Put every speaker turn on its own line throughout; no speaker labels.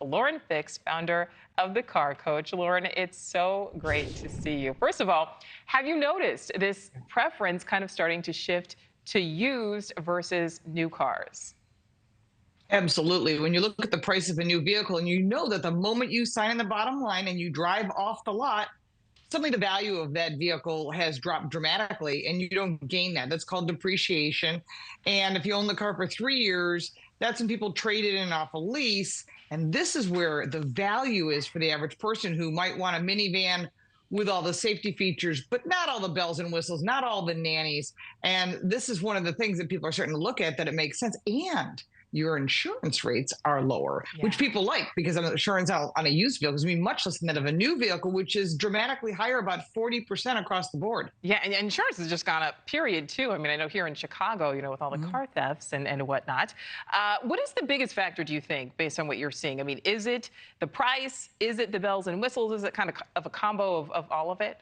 Lauren Fix, founder of The Car Coach. Lauren, it's so great to see you. First of all, have you noticed this preference kind of starting to shift to used versus new cars?
Absolutely. When you look at the price of a new vehicle and you know that the moment you sign in the bottom line and you drive off the lot, suddenly the value of that vehicle has dropped dramatically and you don't gain that. That's called depreciation. And if you own the car for 3 years, that's when people trade it in off a lease. And this is where the value is for the average person who might want a minivan with all the safety features, but not all the bells and whistles, not all the nannies. And this is one of the things that people are starting to look at, that it makes sense. And your insurance rates are lower, which
Yeah.
people like, because insurance on a used vehicle is going to be much less than that of a new vehicle, which is dramatically higher, about 40% across the board.
Yeah, and insurance has just gone up, period, too. I mean, I know here in Chicago, with all the car thefts and whatnot. What is the biggest factor, do you think, based on what you're seeing? I mean, is it the price? Is it the bells and whistles? Is it kind of a combo of all of it?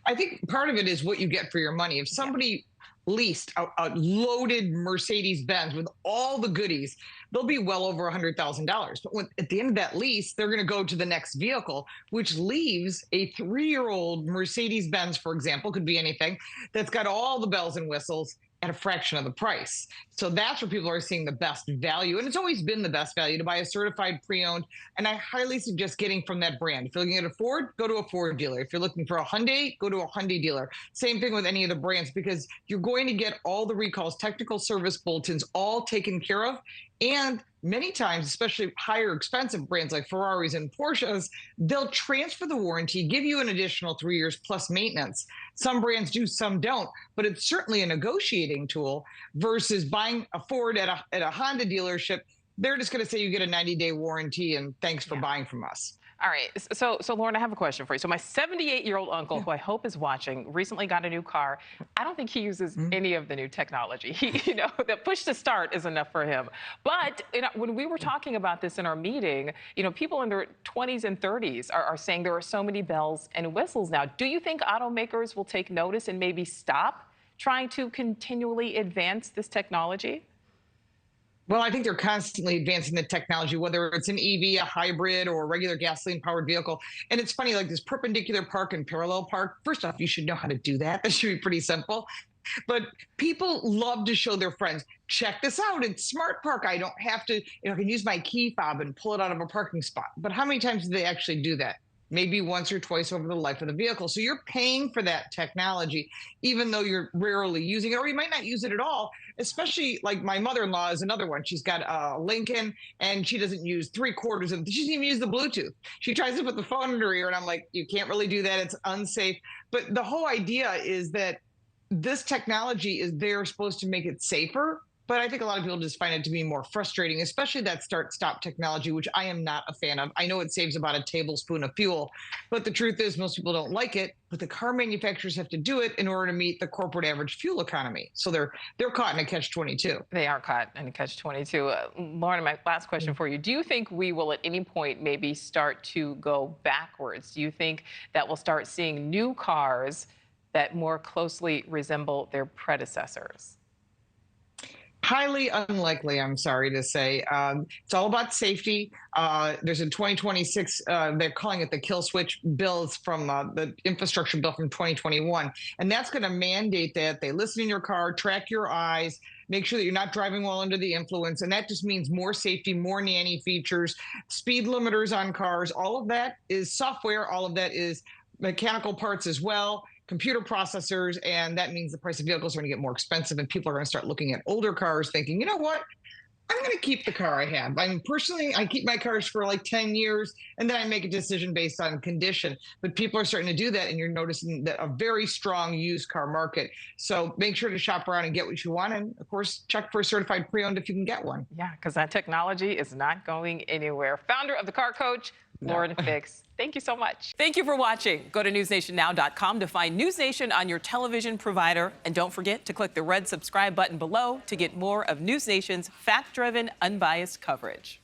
I think part of it is what you get for your money. If somebody leased a loaded Mercedes Benz with all the goodies, they'll be well over $100,000. But at the end of that lease, they're going to go to the next vehicle, which leaves a 3-year-old Mercedes Benz, for example, could be anything, that's got all the bells and whistles at a fraction of the price. So that's where people are seeing the best value. And it's always been the best value to buy a certified pre-owned. And I highly suggest getting from that brand. If you're looking at a Ford, go to a Ford dealer. If you're looking for a Hyundai, go to a Hyundai dealer. Same thing with any of the brands, because you're going to get all the recalls, technical service bulletins, all taken care of. And many times, especially higher expensive brands like Ferraris and Porsches, they'll transfer the warranty, give you an additional 3 years plus maintenance. Some brands do, some don't, but it's certainly a negotiating tool versus buying a Ford at a Honda dealership. They're just going to say you get a 90-day warranty and thanks for buying from us.
All right. So Lauren, I have a question for you. So my 78-year-old uncle, who I hope is watching, recently got a new car. I don't think he uses any of the new technology. The push to start is enough for him. But when we were talking about this in our meeting, people in their 20s and 30s are saying there are so many bells and whistles now. Do you think automakers will take notice and maybe stop trying to continually advance this technology?
Well, I think they're constantly advancing the technology, whether it's an EV, a hybrid, or a regular gasoline-powered vehicle. And it's funny, like this perpendicular park and parallel park. First off, you should know how to do that. That should be pretty simple. But people love to show their friends, check this out, it's Smart Park. I don't have to, I can use my key fob and pull it out of a parking spot. But how many times do they actually do that? Maybe once or twice over the life of the vehicle. So you're paying for that technology, even though you're rarely using it, or you might not use it at all. Especially like my mother-in-law is another one. She's got a Lincoln and she doesn't use 3/4 of it. She doesn't even use the Bluetooth. She tries to put the phone in her ear and I'm like, you can't really do that. It's unsafe. But the whole idea is that this technology is there supposed to make it safer. But I think a lot of people just find it to be more frustrating, especially that start-stop technology, which I am not a fan of. I know it saves about a tablespoon of fuel, but the truth is most people don't like it. But the car manufacturers have to do it in order to meet the corporate average fuel economy. So they're caught in a catch-22.
They are caught in a catch-22. Lauren, my last question for you. Do you think we will at any point maybe start to go backwards? Do you think that we'll start seeing new cars that more closely resemble their predecessors?
Highly unlikely, I'm sorry to say. It's all about safety. There's a 2026, they're calling it the kill switch bills from the infrastructure bill from 2021. And that's going to mandate that they listen in your car, track your eyes, make sure that you're not driving while under the influence. And that just means more safety, more nanny features, speed limiters on cars. All of that is software. All of that is mechanical parts as well, computer processors, and that means the price of vehicles are going to get more expensive, and people are going to start looking at older cars thinking, you know what, I'm going to keep the car I have. I keep my cars for like 10 years, and then I make a decision based on condition. But people are starting to do that, and you're noticing that a very strong used car market. So make sure to shop around and get what you want, and of course, check for a certified pre-owned if you can get one.
Yeah, because that technology is not going anywhere. Founder of The Car Coach, Lauren Fix. Thank you so much. Thank you for watching. Go to newsnationnow.com to find News Nation on your television provider. And don't forget to click the red subscribe button below to get more of News Nation's fact-driven, unbiased coverage.